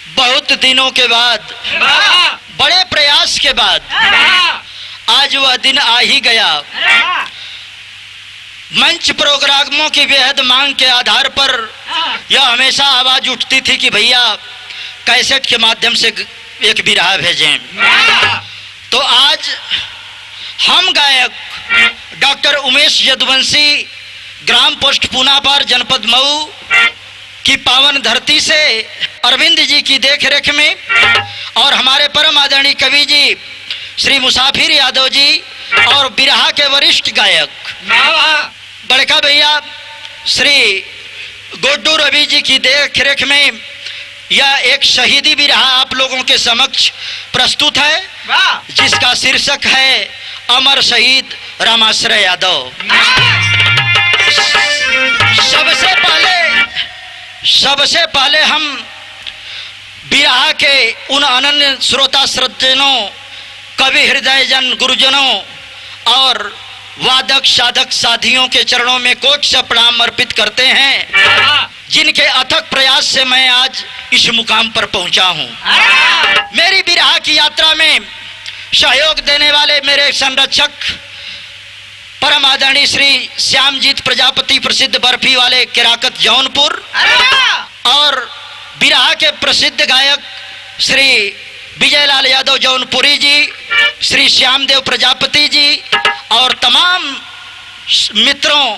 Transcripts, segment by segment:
बहुत दिनों के बाद, बड़े प्रयास के बाद आज वह दिन आ ही गया। मंच प्रोग्रामों की बेहद मांग के आधार पर यह हमेशा आवाज उठती थी कि भैया कैसेट के माध्यम से एक बिरहा भेजें। तो आज हम गायक doctor Umesh Yaduvanshi gram post पूनापार जनपद मऊ की पावन धरती से अरविंद जी की देखरेख में और हमारे परम आदरणीय कवि जी श्री मुसाफिर यादव जी और बिरहा के वरिष्ठ गायक बड़का भैया श्री गोड्डू रवि जी की देखरेख में यह एक शहीदी बिरहा आप लोगों के समक्ष प्रस्तुत है, जिसका शीर्षक है अमर शहीद रामाश्रय यादव। सबसे पहले हम बिरहा के उन अनन्य श्रोता श्रद्धजनों, कवि हृदयजन गुरुजनों और वादक साधक साथियों के चरणों में कोट से प्रणाम अर्पित करते हैं, जिनके अथक प्रयास से मैं आज इस मुकाम पर पहुंचा हूं। मेरी बिरहा की यात्रा में सहयोग देने वाले मेरे संरक्षक परम आदरणीय श्री श्यामजीत प्रजापति प्रसिद्ध बर्फी वाले किराकत जौनपुर और बिरहा के प्रसिद्ध गायक श्री विजयलाल यादव जौनपुरी जी, श्री श्यामदेव प्रजापति जी और तमाम मित्रों,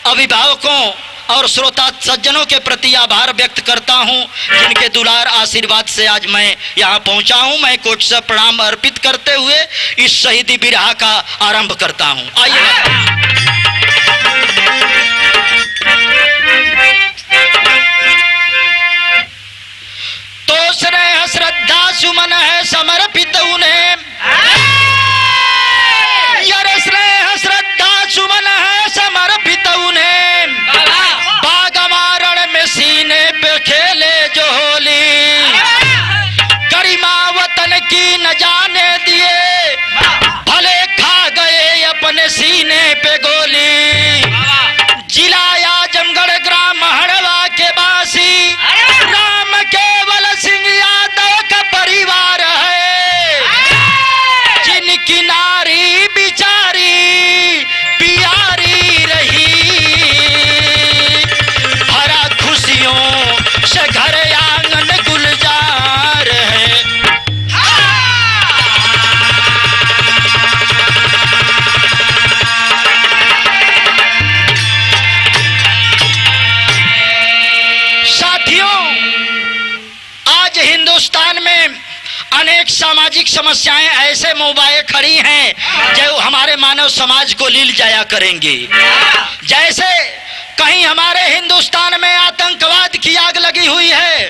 अभिभावकों और श्रोता सज्जनों के प्रति आभार व्यक्त करता हूं, जिनके दुलार आशीर्वाद से आज मैं यहां पहुंचा हूं। मैं कोट से प्रणाम अर्पित करते हुए इस शहीदी बिरहा का आरंभ करता हूं। आइए। तो स्नेह श्रद्धा सुमन है समर्पित उन्हें, यार स्नेह श्रद्धा सुमन है समर्पित उन्हें, बागमारण में सीने पे खेले जो होली, गरिमा वतन की न जाने दिए, भले खा गए अपने सीने पे गोली। जिला आजमगढ़ ग्राम हड़वा के बासी राम केवल सिंह यादव का परिवार है, जिनकी नारी बिचारी प्यारी रही, भरा खुशियों से घर आंगन गुलजार है। साथियों, आज हिंदुस्तान में अनेक सामाजिक समस्याएं ऐसे मुंह खड़ी हैं जो हमारे मानव समाज को लील जाया करेंगी। जैसे कहीं हमारे हिंदुस्तान में आतंकवाद की आग लगी हुई है,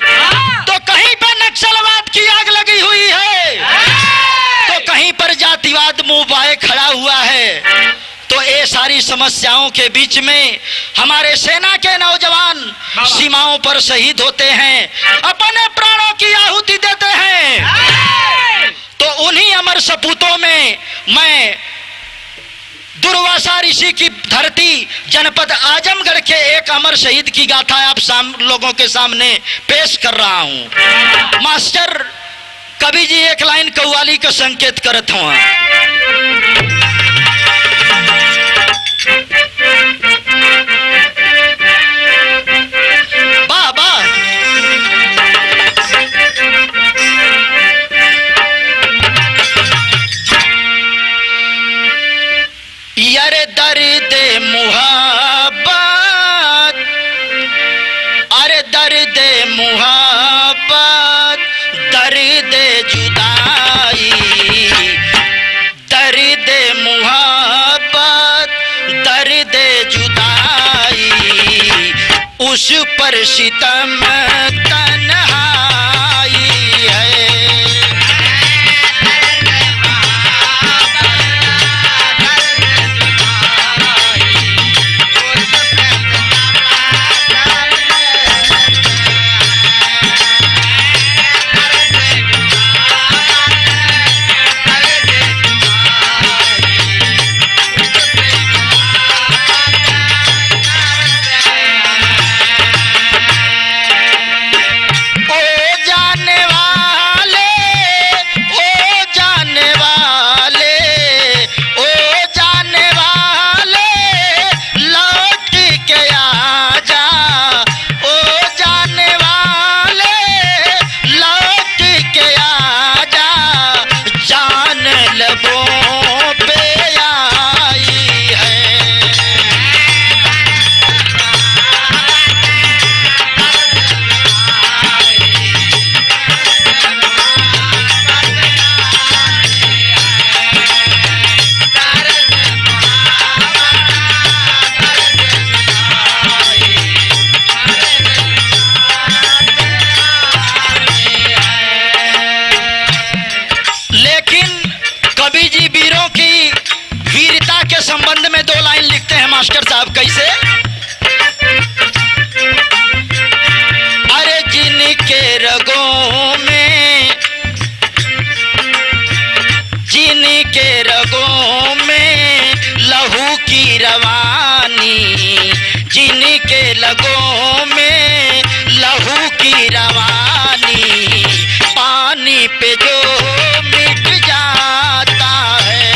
तो कहीं पर नक्सलवाद की आग लगी हुई है, तो कहीं पर जातिवाद मुंह बाए खड़ा हुआ है। तो ये सारी समस्याओं के बीच में हमारे सेना के नौजवान सीमाओं पर शहीद होते हैं, अपने प्राणों की आहुति देते हैं। तो उन्हीं अमर सपूतों में मैं दुर्वासा ऋषि की धरती जनपद आजमगढ़ के एक अमर शहीद की गाथा आप लोगों के सामने पेश कर रहा हूं। मास्टर कवि जी एक लाइन कव्वाली का संकेत करत हुआ। बाबा यारे दर्द मुहब्बत, अरे दर्द मुहब्बत, दर्द जुदाई, दर्द मुहब्बत, दर्द जुदाई, उस पर सितम तन्हाई है। की रवानी, जिनके लगों में लहू की रवानी, पानी पे जो मिट जाता है।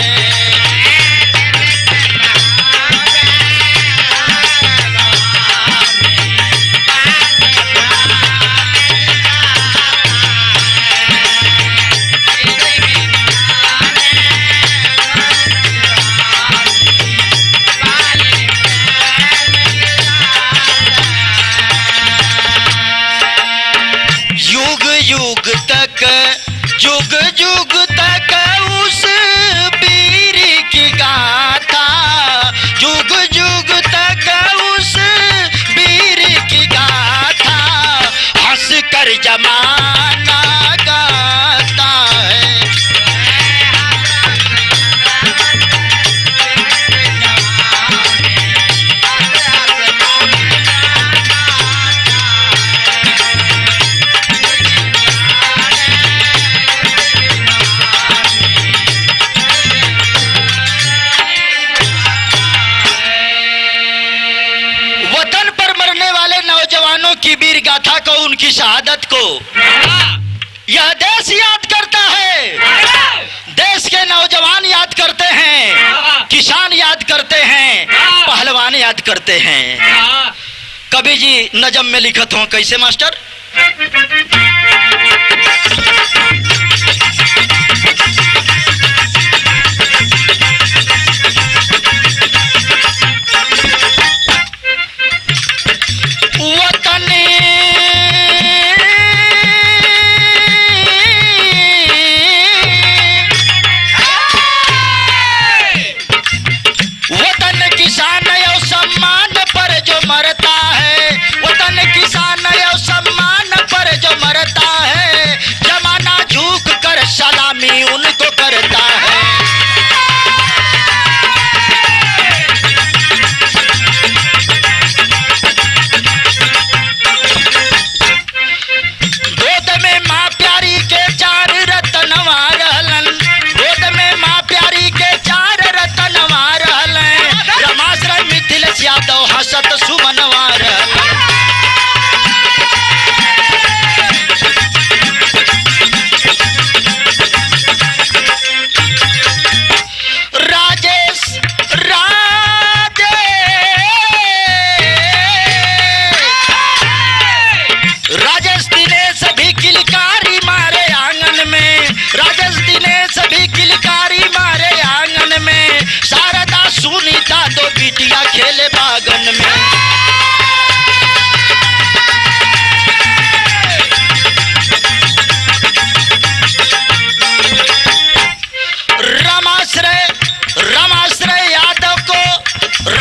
युग युग तक उस वीर की गाथा, युग युग तक उस वीर की गाथा, हंस कर जमाना गाता है। की वीर गाथा को, उनकी शहादत को यह देश याद करता है। देश के नौजवान याद करते हैं, किसान याद करते हैं, पहलवान याद करते हैं। कवि जी नजम में लिखत हो कैसे मास्टर? उनको करता है। गोद में माँ प्यारी के चार रतनवा रहलन, गोद में माँ प्यारी के चार रतनवा रहलन, रमाश्रय मिथिलेश यादव हसत सुमनवा रहलन। दो बिटिया खेले बागन में,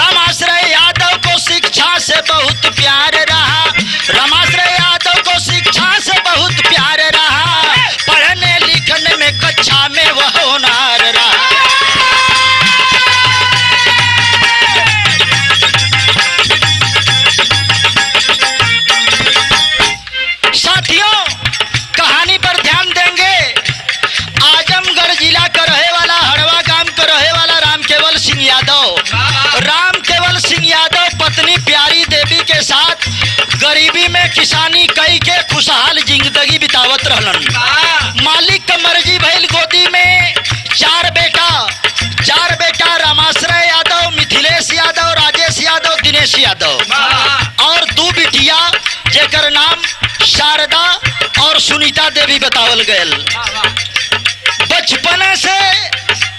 रमाश्रय यादव को शिक्षा से बहुत प्यार रहा, रमाश्रय यादव को शिक्षा से बहुत प्यार रहा, पढ़ने लिखने में कक्षा में वह होनहार रहा। साथियों, कहानी पर ध्यान देंगे। आजमगढ़ जिला का रहे वाला, हड़वा गांव का रहे वाला राम केवल सिंह यादव, राम केवल सिंह यादव पत्नी प्यारी देवी के साथ गरीबी में किसानी कई के खुशहाल जिंदगी बितावत रहलन। मालिक का मर्जी भइल, गोदी में चार बेटा रमाश्रय यादव, मिथिलेश यादव, राजेश यादव, दिनेश यादव और दो बिटिया जेकर नाम शारदा और सुनीता देवी बतावल गयल। बचपन से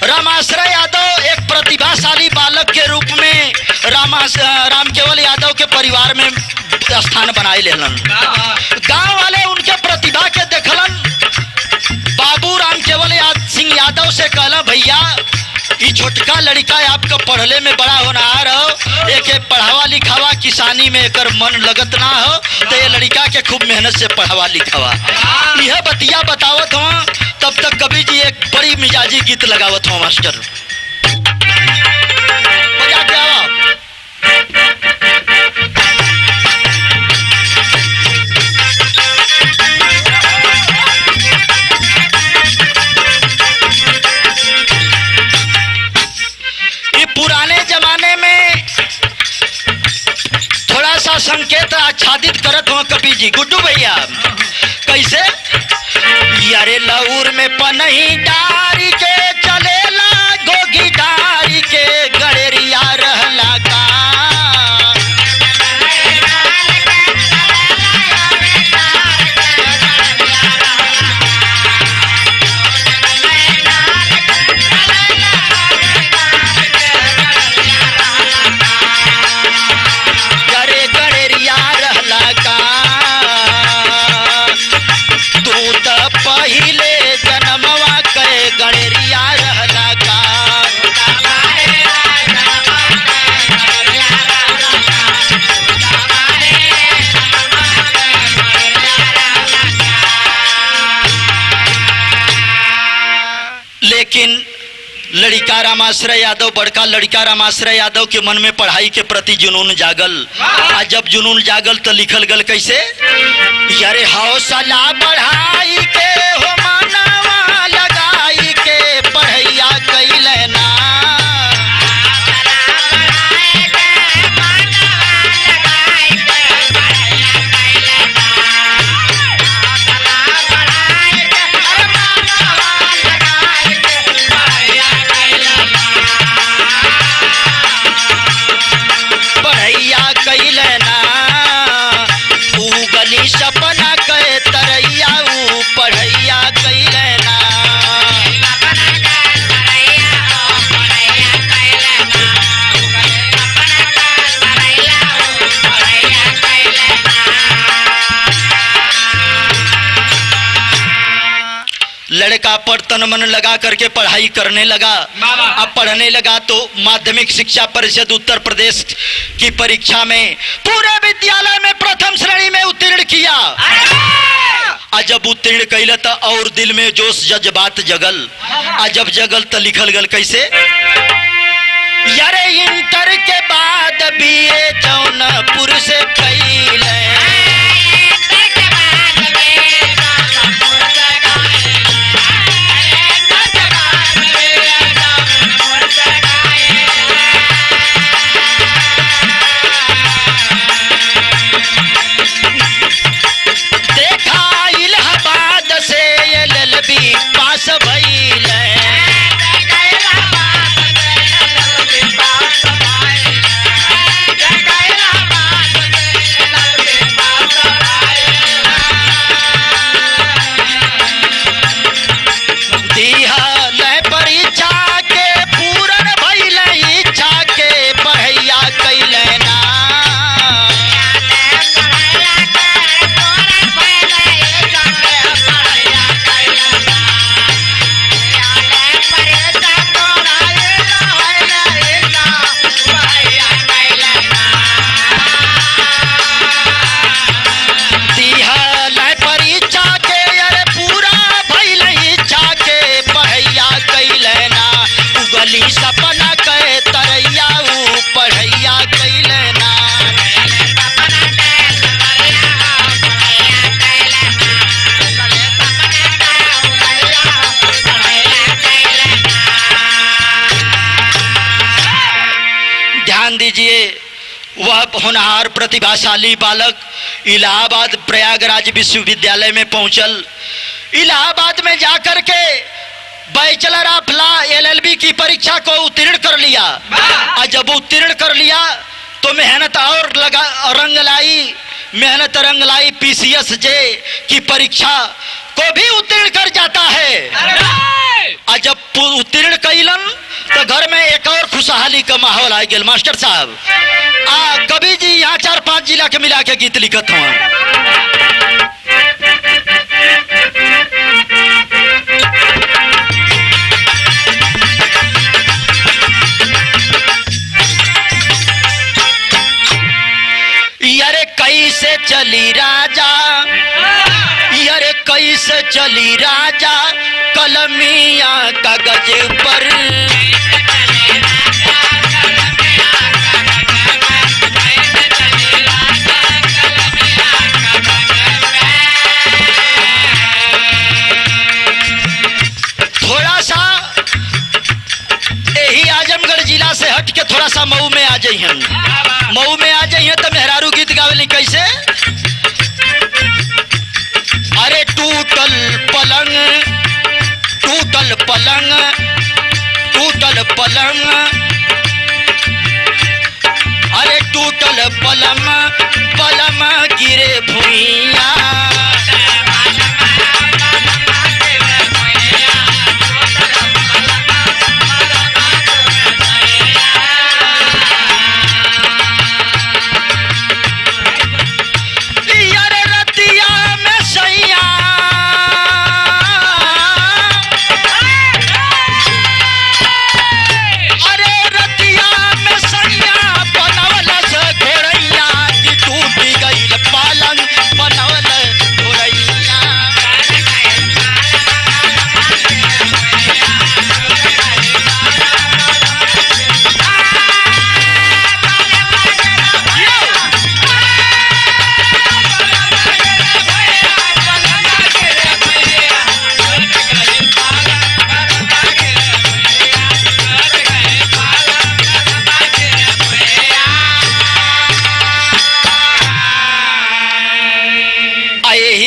रमाश्रय यादव एक प्रतिभाशाली बालक के रूप में राम केवल यादव के परिवार में स्थान बनाए लेलन। गांव वाले उनके प्रतिभा के देखलन। बाबू राम केवल सिंह यादव से कहला, भैया ये छोटका लड़का आपका पढ़ले में बड़ा होनहार हो, एक पढ़ावा लिखावा, किसानी में एकर मन लगत ना हो तो ये लड़का के खूब मेहनत से पढ़ावा लिखावा। यह बतिया बतावत हो, तब तक कवि जी एक बड़ी मिजाजी गीत लगावत हो मास्टर। बजा के आओ। पुराने जमाने में कपी जी गुड्डू भैया कैसे यारे लऊर में पनही डारी के चलेला गोगी डारी के गड़ेरिया रहला का लेकिन लड़का रामाश्रय यादव बड़का लड़का रामाश्रय यादव के मन में पढ़ाई के प्रति जुनून जागल आ जब जुनून जागल तो लिखल गल कैसे यारे हौसला बढ़ाई के हो मनवा लगाई के पढ़ैया कैले ना सपना कहे तरैया पढ़ैया कैले ना लड़का पर तन मन लगा करके पढ़ाई करने लगा अब पढ़ने लगा तो माध्यमिक शिक्षा परिषद उत्तर प्रदेश की परीक्षा में पूरे विद्यालय में प्रथम श्रेणी में उत्तीर्ण किया जब उत्तीर्ण कैल तो और दिल में जोश जज्बात जगल जब जगल तो लिखल गल कैसे यारे इंटर के बाद बीए जौनपुर से कैले पास भइल परीक्षा के पूरन भइल इच्छा के पढ़ैया कैले ना सपना कहे तरैया पढ़ैया कैले ना ध्यान दीजिए वह होनहार प्रतिभाशाली बालक इलाहाबाद प्रयागराज विश्वविद्यालय में पहुंचल। इलाहाबाद में जाकर के बैचलर ऑफ लॉ एलएलबी की परीक्षा को उत्तीर्ण कर लिया और जब उत्तीर्ण कर लिया तो मेहनत और लगा रंग लाई पीसीएस जे की परीक्षा को भी उत्तीर्ण कर जाता है। और जब उत्तीर्ण कैलन तो घर में एक और खुशहाली का माहौल आ गया। मास्टर साहब कवि जी यहाँ 4-5 जिला के मिला के गीत लिखत हुआ। यारे कैसे चली राजा, यारे कैसे चली राजा कलमिया कागज पर। थोड़ा सा यही आजमगढ़ जिला से हट के थोड़ा सा मऊ में आ जाइए। मऊ में आ जाइए तो मेहरारू गीत गावेली कैसे टूटल पलंग अरे टूटल पलम गिरे भुइया।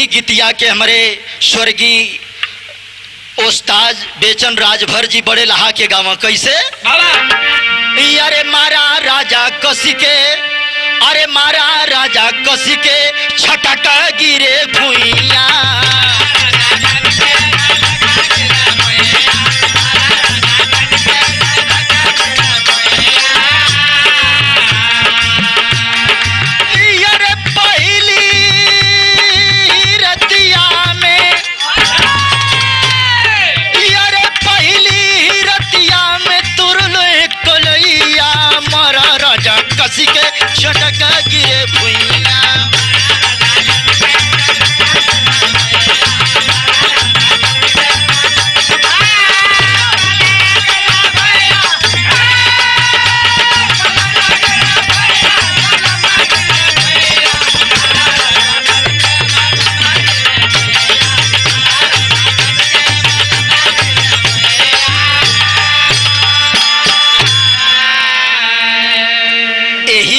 गीतिया के हमारे स्वर्गीय उस्ताद बेचन राजभर जी बड़े लहा के गाँव कैसे अरे मारा राजा कसी के अरे मारा राजा कसी के छटक गिरे भुइया। कसी के छटक गिरे भुइया।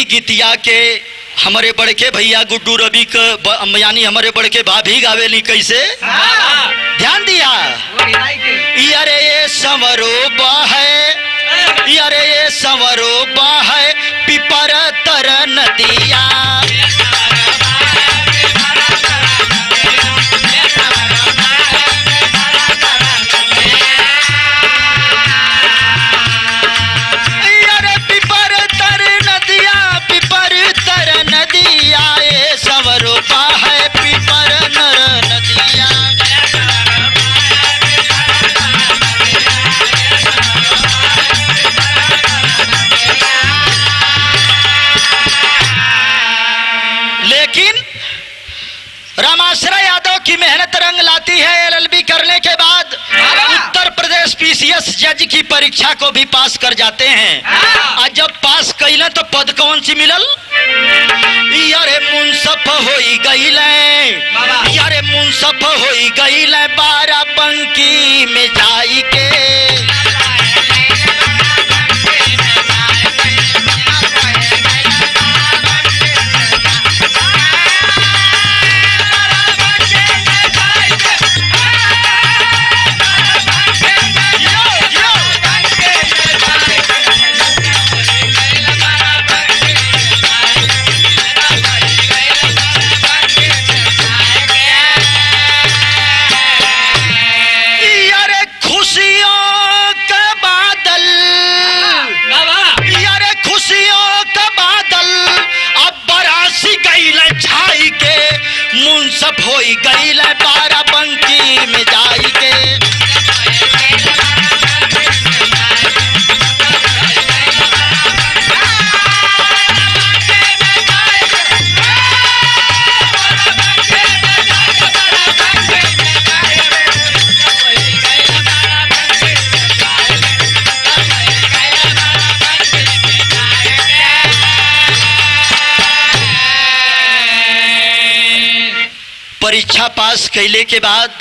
गीतिया के हमारे बड़के भैया गुड्डू रवि के यानी हमारे बड़के भाभी गावेली कैसे ध्यान दिया। यारे ये संवरो है यारे ये संवरो है पिपर तर नदिया। रामाश्रय यादव की मेहनत रंग लाती है। एलएलबी करने के बाद उत्तर प्रदेश पीसीएस जज की परीक्षा को भी पास कर जाते हैं। और जब पास कैले तो पद कौन सी मिलल यारे मुंसफ होई गईले यारे मुंसफ होई गईले बाराबंकी में जाई के। मुंसफ होई गईल बाराबंकी में जाई के। परीक्षा पास कैले के बाद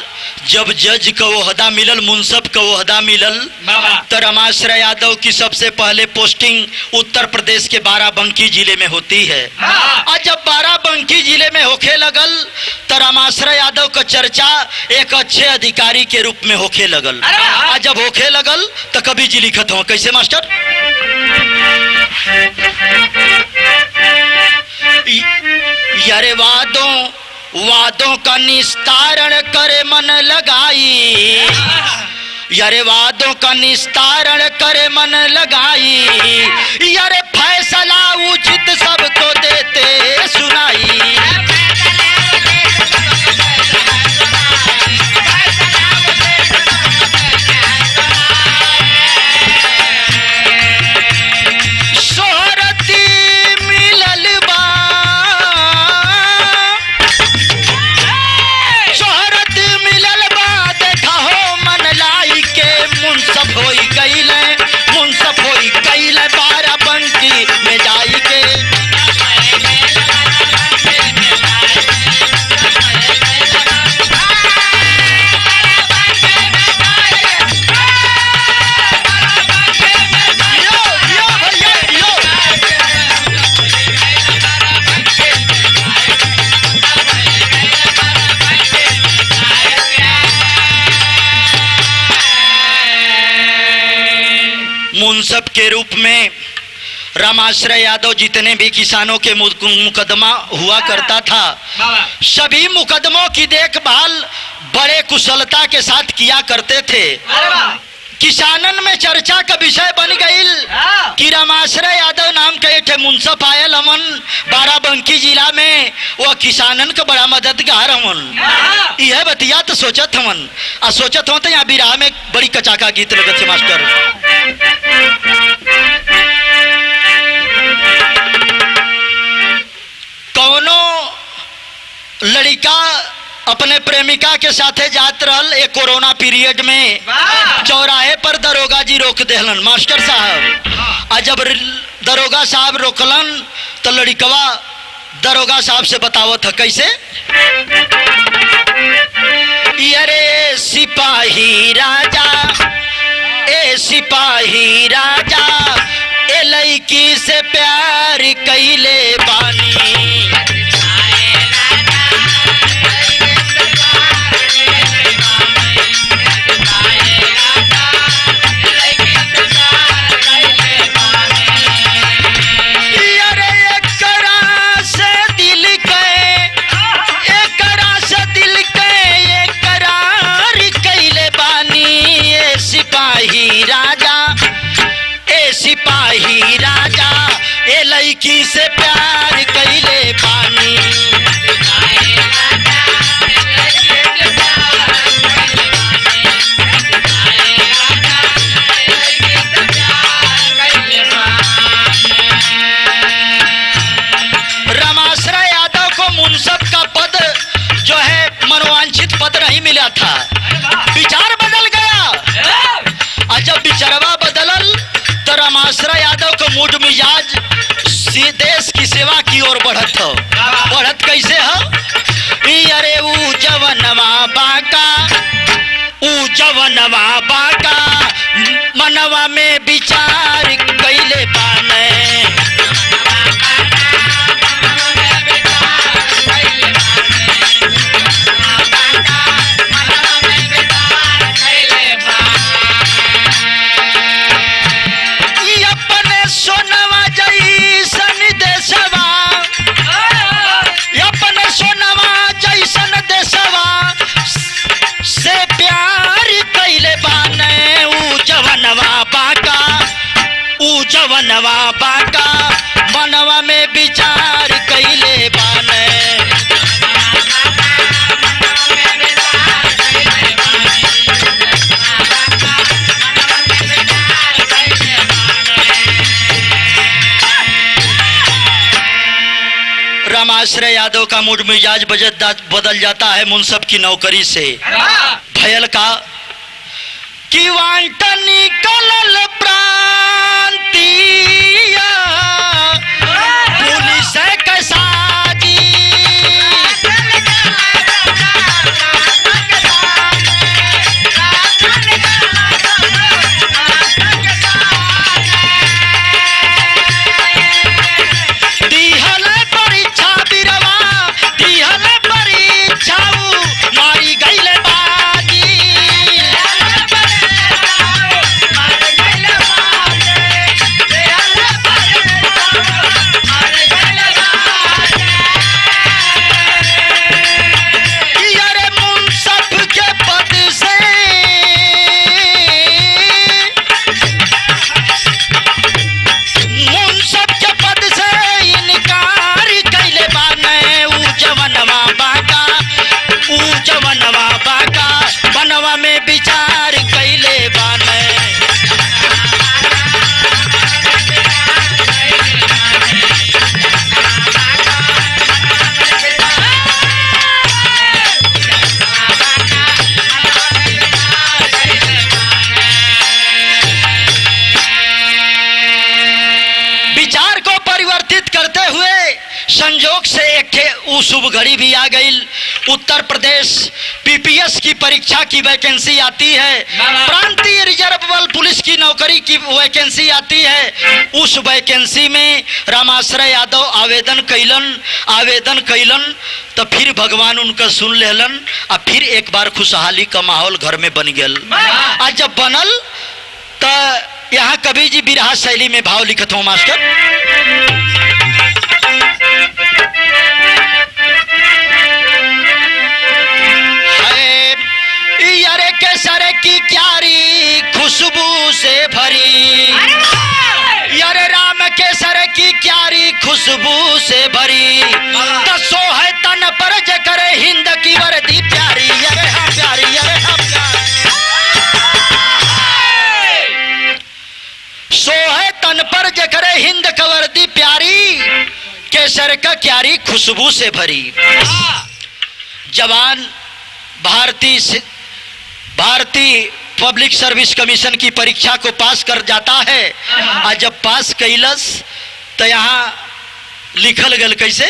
जब जज का ओहदा मिलल, मुंसफ का ओहदा मिलल, तो रमाश्रय यादव की सबसे पहले पोस्टिंग उत्तर प्रदेश के बाराबंकी जिले में होती है। और जब बाराबंकी जिले में होखे लगल तो रमाश्रय यादव का चर्चा एक अच्छे अधिकारी के रूप में होखे लगल। और जब होखे लगल तो कवि जी लिखत हो कैसे मास्टर, यारे वादों का निस्तारण करे मन लगाई, यारे वादों का निस्तारण करे मन लगाई, यारे फैसला उचित सबको देते सुनाई। मुंसफ के रूप में रमाश्रय यादव जितने भी किसानों के मुकदमा हुआ करता था, सभी मुकदमों की देखभाल बड़े कुशलता के साथ किया करते थे। किसानन में चर्चा का विषय बन गई कि रमाश्रय यादव नाम के एक मुंसफ आयल हमन बाराबंकी जिला में, वो किसानन का बड़ा मददगार हमन। यह बतिया तो सोचत हमन आ सोचत हो तो यहाँ बिराह में बड़ी कचाका गीत लगत है मास्टर। कौनो लड़का अपने प्रेमिका के साथे जात रहल एक कोरोना पीरियड में, चौराहे पर दरोगा जी रोक देहलन मास्टर साहब। और जब दरोगा साहब रोकलन तो लड़कवा दरोगा साहब से बतावत है कैसे, अरे सिपाही राजा, ए सिपाही राजा, ए लड़की से प्यार कैले बानी। सिपाही राजा, ए लड़की से प्यार कैले पानी। रमाश्रय यादव को मुंसफ का पद जो है मनोवांछित पद नहीं मिला था, विचार बदल गया। और जब विचारवा बदलल तो रमाश्रय यादव का मूड मिजाज देश की सेवा की ओर बढ़त हो। बढ़त कैसे हो, अरे ऊ जवनवा बाका मनवा में विचार कैले पाने। जवनवा बाका मनवा में विचार कैले बाने। रमाश्रय यादव का मूड मिजाज बदल जाता है मुंसफ की नौकरी से। भयल का कि वांटा निकलल प्रांतिया पुलिस कैसा जी, वो शुभ घड़ी भी आ गई। उत्तर प्रदेश पीपीएस की परीक्षा की वैकेंसी आती है, प्रांतीय रिजर्व बल पुलिस की नौकरी की वैकेंसी आती है। उस वैकेंसी में रामाश्रय यादव आवेदन कैलन तो फिर भगवान उनका सुन लेलन और फिर एक बार खुशहाली का माहौल घर में बन गया। आज जब बनल तो यहाँ कवि जी बिरहा शैली में भाव लिखत हो मास्टर। यारे केसर की क्यारी खुशबू से भरी, यारे राम केसर की क्यारी खुशबू से भरी, दसो है तन पर जकर हिंद की वर्दी प्यारी, यारे हाँ प्यारी, यारे हाँ प्यारी। सो है तन पर जकर हिंद की वर्दी प्यारी, केसर का क्यारी खुशबू से भरी। जवान भारतीय पब्लिक सर्विस कमीशन की परीक्षा को पास कर जाता है। और जब पास कैलस तो यहाँ लिखल गल कैसे,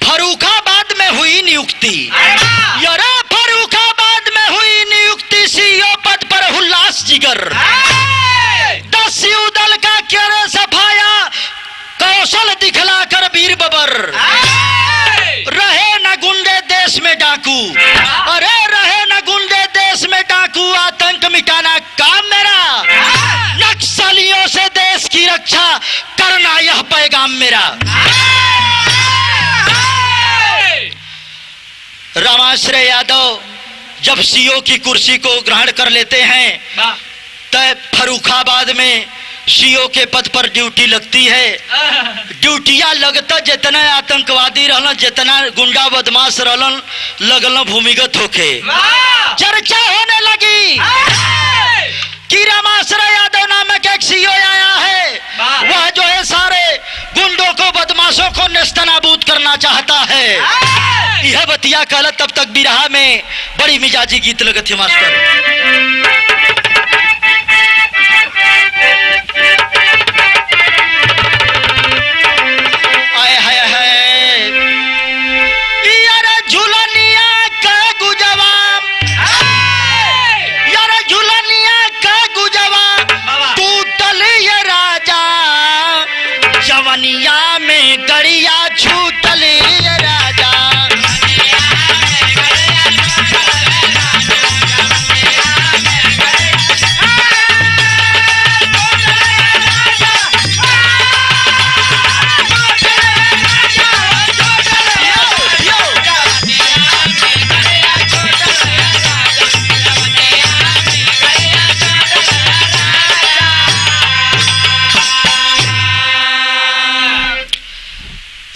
फर्रुखाबाद में हुई नियुक्ति, यारे फर्रुखाबाद में हुई नियुक्ति, सीईओ पद पर हुल्लास जिगर, 10 दल का केरे सफाया, कौशल दिखलाकर वीर बबर, रहे न गुंडे देश में डाकू, अरे रहे न गुंडे देश में डाकू, आतंक मिटाना काम मेरा, नक्सलियों से देश की रक्षा करना यह पैगाम मेरा। रामाश्रय यादव जब सीईओ की कुर्सी को ग्रहण कर लेते हैं तो फर्रुखाबाद में सीईओ के पद पर ड्यूटी लगती है। ड्यूटिया लगता जितना आतंकवादी रहलन, जितना गुंडा बदमाश रहलन, लगल भूमिगत होके चर्चा होने लगी कि रामाश्रय यादव नामक एक सीईओ आया है, वह जो है सारे गुंडों को बदमाशों को नेस्तनाबूद करना चाहता है। यह बतिया कहला तब तक बिरहा में बड़ी मिजाजी गीत लगत है मास्टर। जवनिया में गरिया छूटल राजा,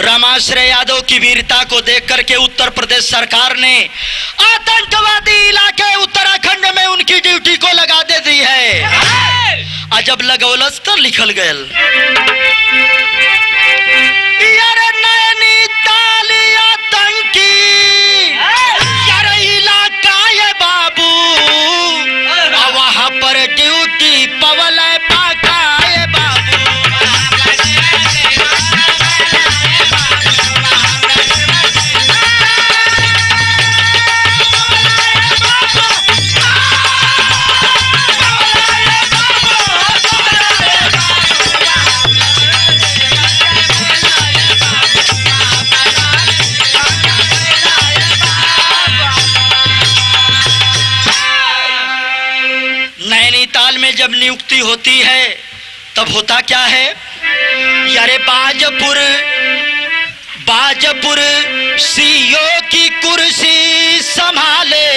रामाश्रय यादव की वीरता को देख करके उत्तर प्रदेश सरकार ने आतंकवादी इलाके उत्तराखंड में उनकी ड्यूटी को लगा दे दी है। और जब लगौलस तो लिखल गयल, नैनीताल आतंकी यार इलाका ये बाबू, वहां पर ड्यूटी पवल पाका ये बाबू। नैनीताल में जब नियुक्ति होती है तब होता क्या है, यारे बाजपुर सीईओ की कुर्सी संभाले,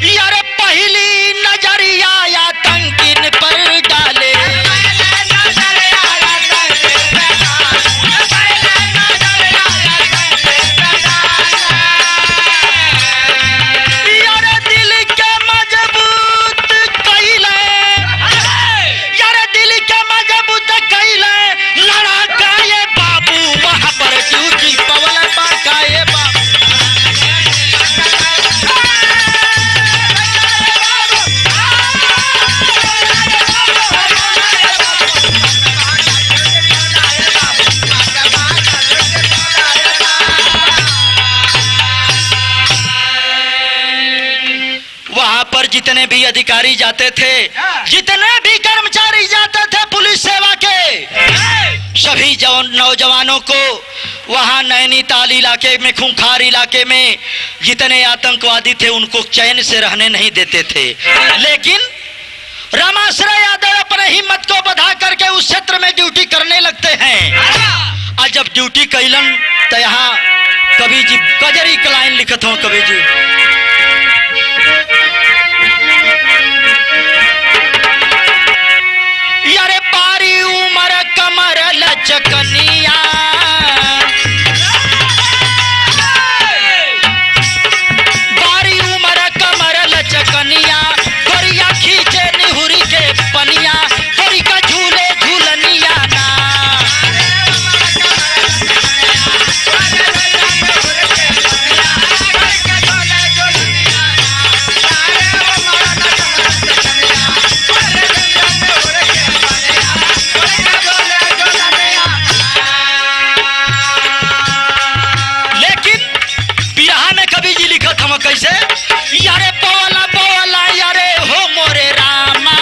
यारे पहली नजरिया आतंकिन पर डाले। वहां पर जितने भी अधिकारी जाते थे, जितने भी कर्मचारी जाते थे पुलिस सेवा के, सभी नौजवानों को वहां नैनीताल इलाके में, खूंखार इलाके में जितने आतंकवादी थे उनको चैन से रहने नहीं देते थे। लेकिन रामाश्रय यादव अपने हिम्मत को बढ़ा करके उस क्षेत्र में ड्यूटी करने लगते हैं। और जब ड्यूटी कैलन तो यहाँ कवि जी कजरी का लाइन लिखत हो। कवि जी यारे पारी उमर कमर लचकनिया, बारी उमर कमर लचकनिया, गोरिया खींचे निहुरी के पनिया, गोरी का झूले झूलनिया ना। कैसे यारे बोला बोला यारे हो मोरे रामा,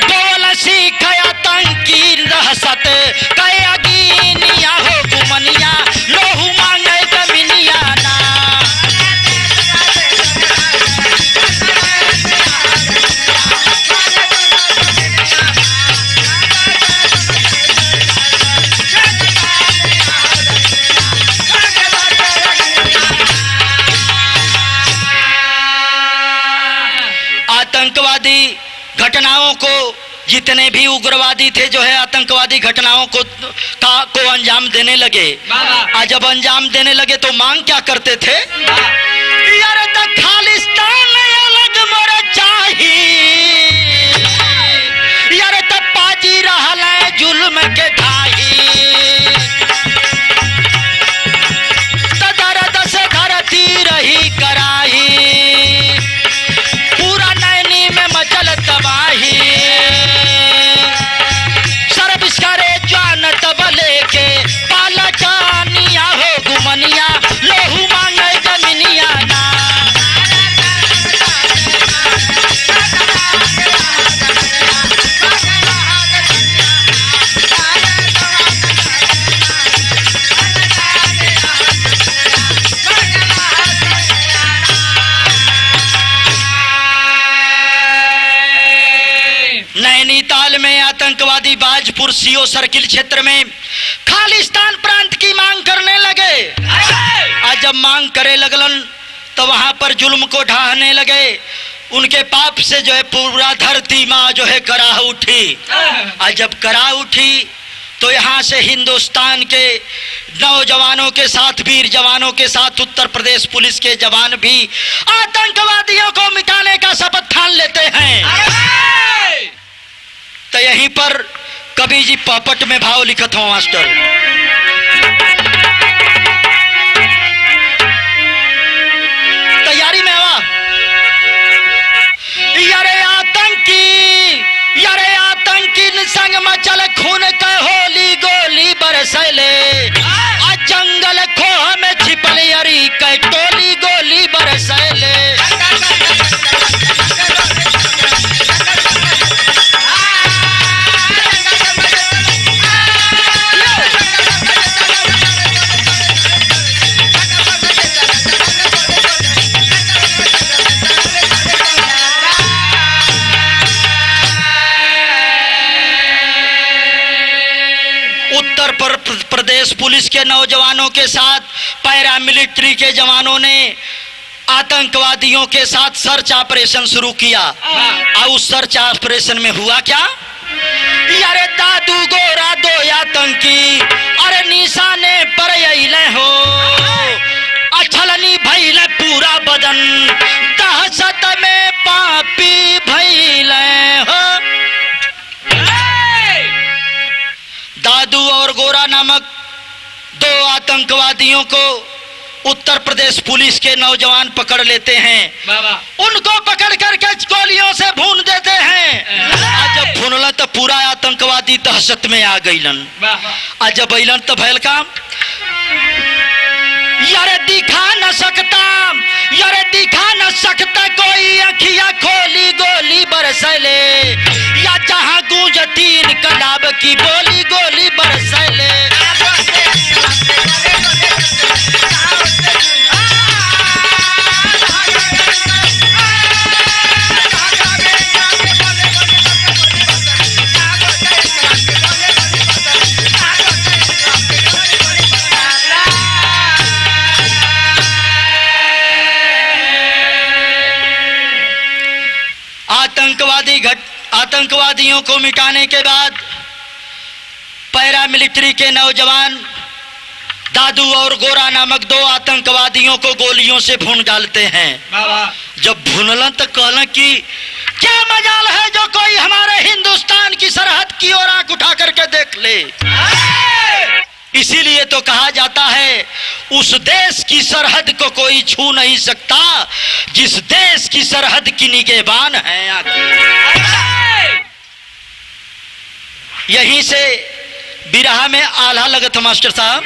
बोला सीखया तंकी रहसत कया गिनिया हो गुमनिया, लोहू मांगे जमीनिया ना। आतंकवादी घटनाओं को, जितने भी उग्रवादी थे जो है आतंकवादी घटनाओं को अंजाम देने लगे। आज जब अंजाम देने लगे तो मांग क्या करते थे? यार तक खालिस्तान अलग मोर चाहिए, यार तक पाजी रहल जुल्म के ढाही, दर्द से धरती रही कराही, मचल तबाही, सर्विस करे जान तबले के, पाला जानिया हो गुमनिया, लोहू मांगे जमीनिया ना। नैनीताल में आतंकवादी बाजपुर सीओ सर्किल क्षेत्र में खालिस्तान प्रांत की मांग करने लगे। आज जब मांग करे लगलन तो वहां पर जुल्म को ढाहने लगे। उनके पाप से जो है पूरा धरती माँ जो है कराह उठी। आज जब कराह उठी तो यहाँ से हिंदुस्तान के नौजवानों के साथ, वीर जवानों के साथ उत्तर प्रदेश पुलिस के जवान भी आतंकवादियों को मिटाने का शपथ ठान लेते हैं। तो यहीं पर कवि जी पॉपट में भाव लिखत हो मास्टर। तैयारी में हवा। यारे आतंकी संग मचल खून का होली गोली बरसले, आ जंगल खोह में छिपल यरी कै टोली गोली बरसले। प्रदेश पुलिस के नौजवानों के साथ पैरामिलिट्री के जवानों ने आतंकवादियों के साथ सर्च ऑपरेशन शुरू किया। और उस सर्च ऑपरेशन में हुआ क्या? यारे दादू गोरा दो आतंकी अरे निशाने पर अइले हो, अछलनी भइले पूरा बदन, दहशत में पापी भइले हो। दादू और गोरा नामक दो आतंकवादियों को उत्तर प्रदेश पुलिस के नौजवान पकड़ लेते हैं। उनको पकड़ करके गोलियों से भून देते हैं। आज जब भूनला तो पूरा आतंकवादी दहशत में आ गईलन। आज जब अइलन तो भैल काम यारे दिखा न सकता, यारे तुझ तीन कलाब की बोली गोली बरसले। आतंकवादियों को मिटाने के बाद पैरामिलिट्री के नौजवान दादू और गोरा नामक दो आतंकवादियों को गोलियों से भून डालते हैं। जब भूनलन तो कहलन कि क्या मजाल है जो कोई हमारे हिंदुस्तान की सरहद की ओर आंख उठा करके देख ले। इसीलिए तो कहा जाता है उस देश की सरहद को कोई छू नहीं सकता जिस देश की सरहद की निगहबान है। यहीं से बिरहा में आल्हा लगत मास्टर साहब।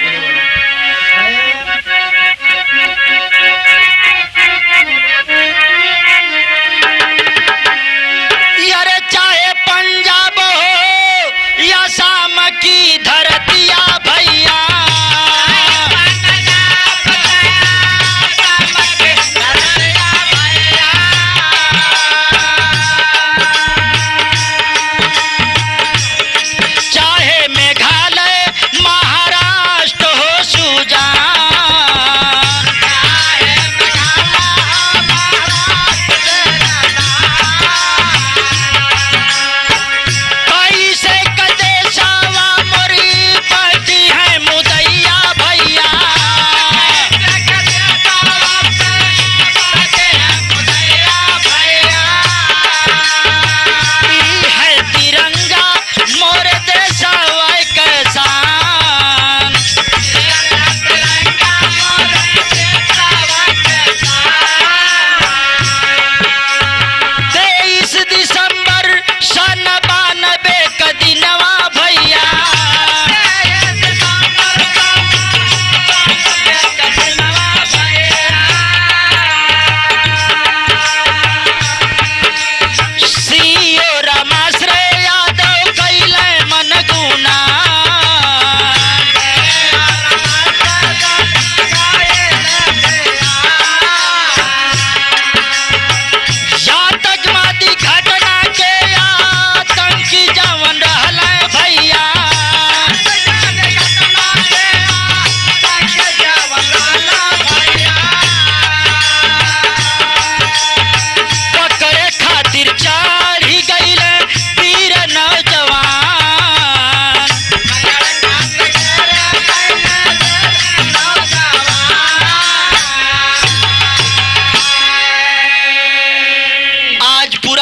अरे चाहे पंजाब हो या शाम की धरतिया भैया, चाहे मेघालय महाराष्ट्र हो सुजान,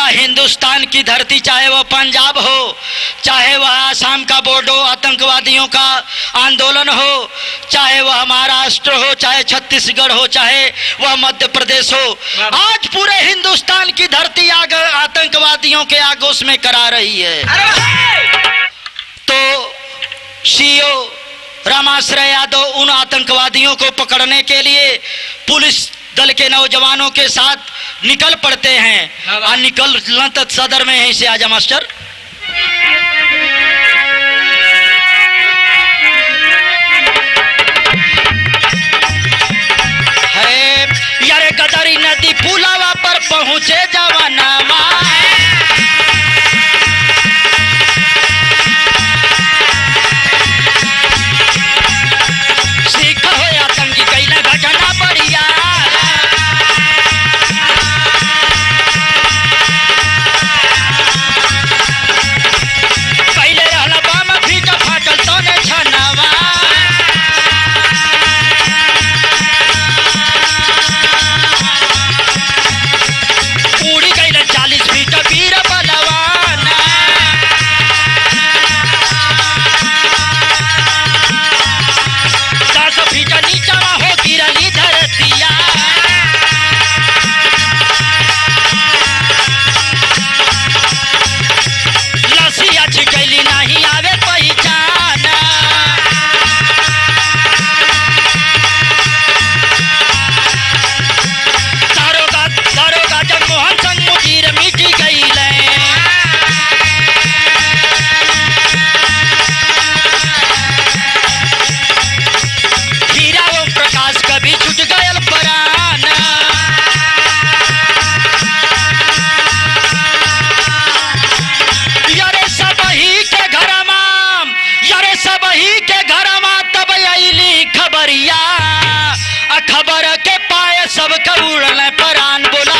हिंदुस्तान की धरती, चाहे वह पंजाब हो, चाहे वह आसाम का बोडो आतंकवादियों का आंदोलन हो, चाहे वह महाराष्ट्र हो, चाहे छत्तीसगढ़ हो, चाहे वह मध्य प्रदेश हो, आज पूरे हिंदुस्तान की धरती आतंकवादियों के आगोश में करा रही है। तो सीओ रामाश्रय यादव उन आतंकवादियों को पकड़ने के लिए पुलिस दल के नौजवानों के साथ निकल पड़ते हैं। और निकल सदर में यहीं से आजा मास्टर। है यारे गदरी नदी पुलावा पर पहुंचे जवानामा, सीख हो आतंकी कैला घटना बढ़िया, उड़ी मार के पाए सब उड़न परान बोला।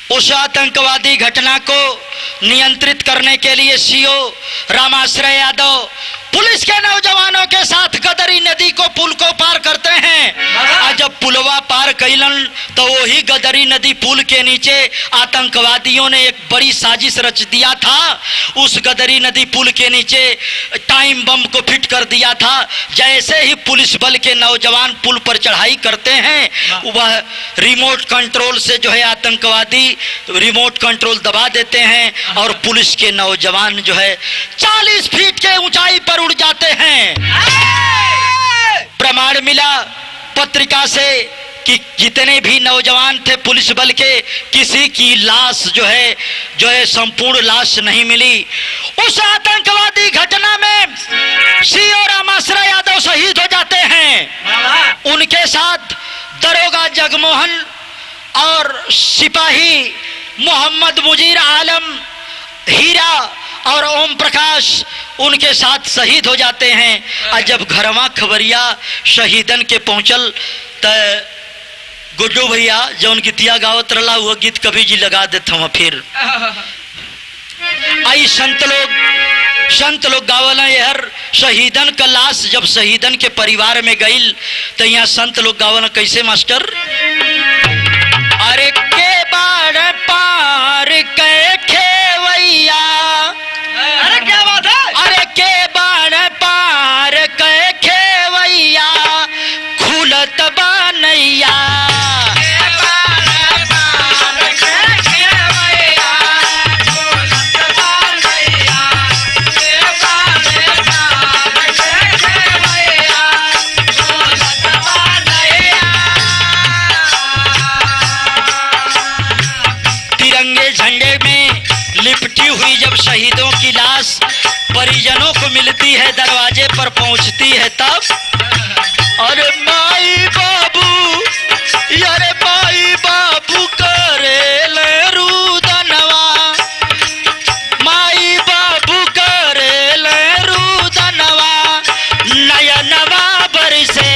उस आतंकवादी घटना को नियंत्रित करने के लिए सीओ रामाश्रय यादव पुलिस के नौजवानों के साथ गदरी नदी को पुल को पार करते हैं। और जब पुलवा पार कैलन तो वही गदरी नदी पुल के नीचे आतंकवादियों ने एक बड़ी साजिश रच दिया था। उस गदरी नदी पुल के नीचे टाइम बम को फिट कर दिया था। जैसे ही पुलिस बल के नौजवान पुल पर चढ़ाई करते हैं वह रिमोट कंट्रोल से जो है आतंकवादी रिमोट कंट्रोल दबा देते हैं और पुलिस के नौजवान जो है 40 फीट के ऊंचाई पर उड़ जाते हैं। प्रमाण मिला पत्रिका से कि जितने भी नौजवान थे पुलिस बल के किसी की लाश जो है संपूर्ण लाश नहीं मिली। उस आतंकवादी घटना में सीओ रामाश्रय यादव शहीद हो जाते हैं। उनके साथ दरोगा जगमोहन और सिपाही मोहम्मद मुजीर आलम, हीरा और ओम प्रकाश उनके साथ शहीद हो जाते हैं। और जब घरवा खबरिया शहीदन के पहुंचल तो गुड्डू भैया जो गीतिया गावत रहा वो गीत कभी जी लगा देता हूँ। फिर आई संत लोग गावल हर शहीदन का लाश जब शहीदन के परिवार में गईल तो यहाँ संत लोग गावल कैसे मास्टर। अरे के बार पार के खेवैया, अरे क्या बात है, अरे के बार पार के खेवैया खुलत बनैया। लिपटी हुई जब शहीदों की लाश परिजनों को मिलती है, दरवाजे पर पहुंचती है तब अरे माई बाबू, अरे माई बाबू करेले रुदनवा, माई बाबू करेले रुदनवा नयनवा बरसे।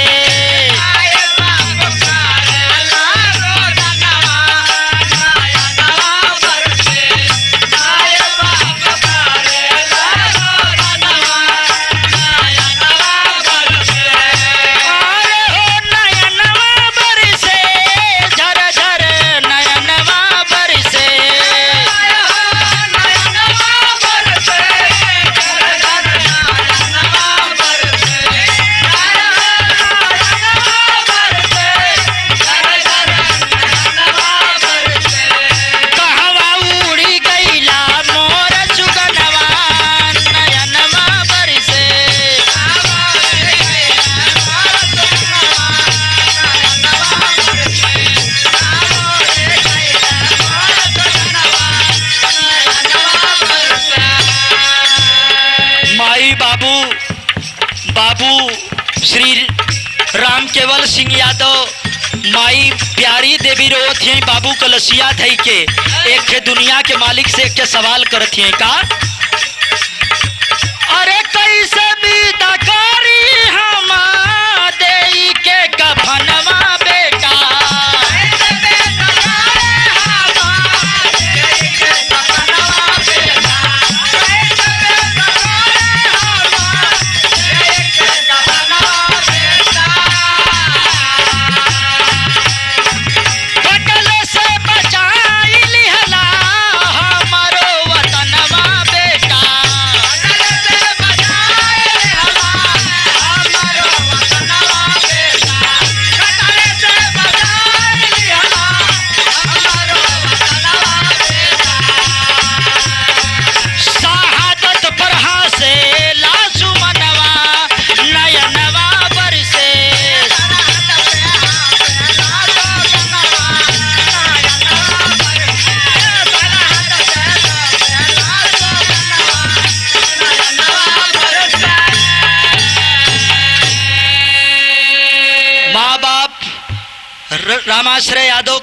बाबू श्री राम केवल सिंह यादव, माई प्यारी देवी रोवत हैं बाबू कलसिया धई के एक दुनिया के मालिक से एक सवाल करत हैं का। अरे कैसे बीता करी हम देई के कफनवा बेटा, बटल से बचाई लिहला हमारो वतनवा बेटा।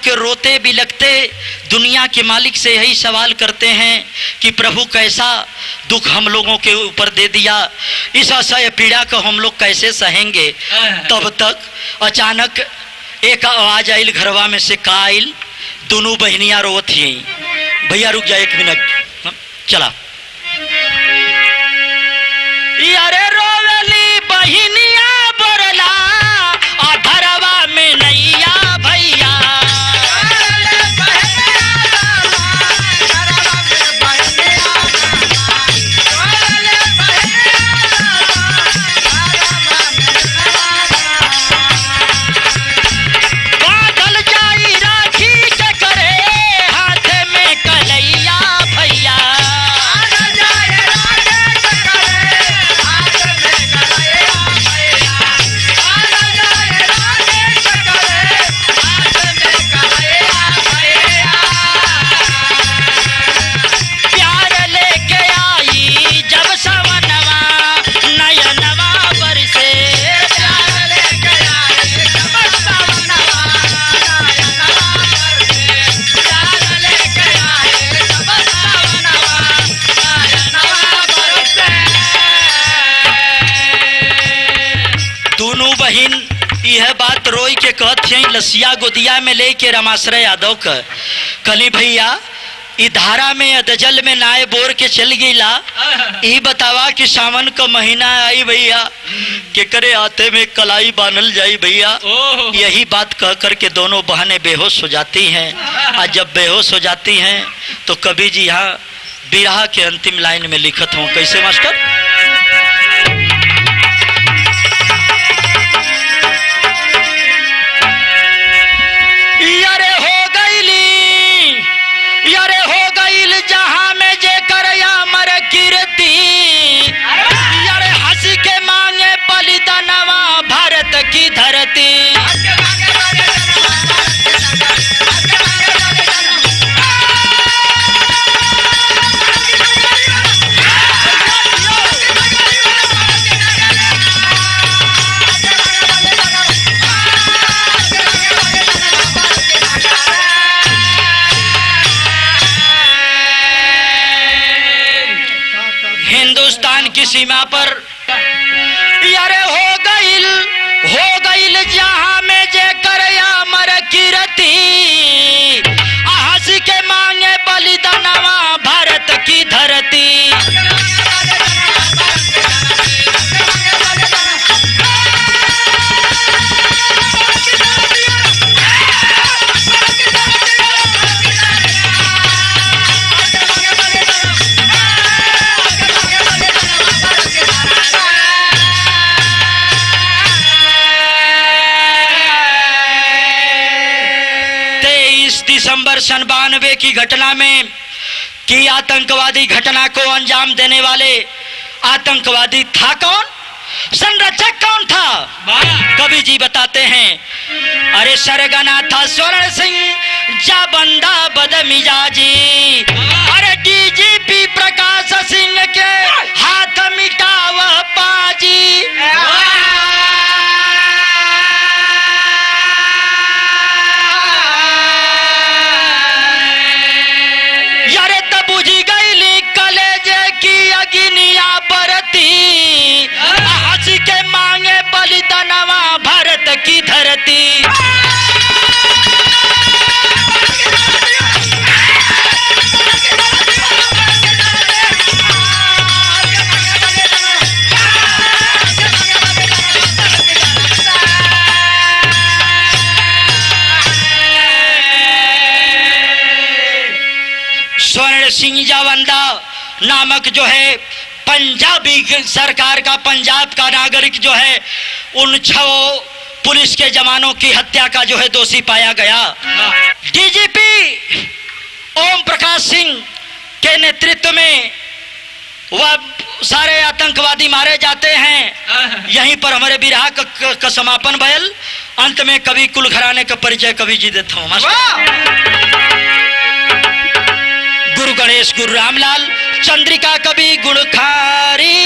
के रोते भी लगते दुनिया के मालिक से यही सवाल करते हैं कि प्रभु कैसा दुख हम लोगों के ऊपर दे दिया, इस असह्य पीड़ा को हम लोग कैसे सहेंगे। तब तक अचानक एक आवाज आइल घरवा में से, का आइल? दोनों बहनियां रोत ही। भैया रुक जा 1 मिनट, चला। अरे रोवेली बहनिया बोरला अधरवा में नैया भैया, बादल जाई राखी के करे हाथ में कलैया भैया, यह बात रोई के कहत हैं लसिया गोदिया में लेके रमाश्रय यादव का कली भैया ई धारा में अदजल में नाय बोर के चल गईला। ई बतावा कि सावन का महीना आई भैया के करे आते में कलाई बांधल जाई भैया। यही बात कह कर के दोनों बहनें बेहोश हो जाती हैं। और जब बेहोश हो जाती हैं तो कवि जी यहाँ बिरहा के अंतिम लाइन में लिखत हूँ, कैसे मास्टर? जहां में जे कर मर कीर्ति, यार हंस के मांगे बलिदानवा भारत की धरती। हिंदुस्तान की सीमा पर यारे हो गईल जहां में जे कर मर कीर्ति, हंस के मांगे बलिदानवा भारत की धरती। दिसंबर 92 की घटना में कि आतंकवादी घटना को अंजाम देने वाले आतंकवादी था कौन? संरक्षक कौन था? कवि जी बताते हैं, अरे सरगना था स्वर्ण सिंह जा बंदा बदमिजाजी, अरे डीजीपी प्रकाश सिंह के हाथ मिटाव पाजी। के मांगे बलिदानवा भारत की धरती। स्वर्ण सिंह जावंदा नामक जो है पंजाबी सरकार का, पंजाब का नागरिक जो है, उन 6 पुलिस के जवानों की हत्या का जो है दोषी पाया गया। डीजीपी ओम प्रकाश सिंह के नेतृत्व में वह सारे आतंकवादी मारे जाते हैं। यहीं पर हमारे बिरहा का समापन भयल। अंत में कवि कुल घराने का परिचय कवि जी देता हूँ। गुरु गणेश, गुरु रामलाल, चंद्रिका कवि गुणखारी।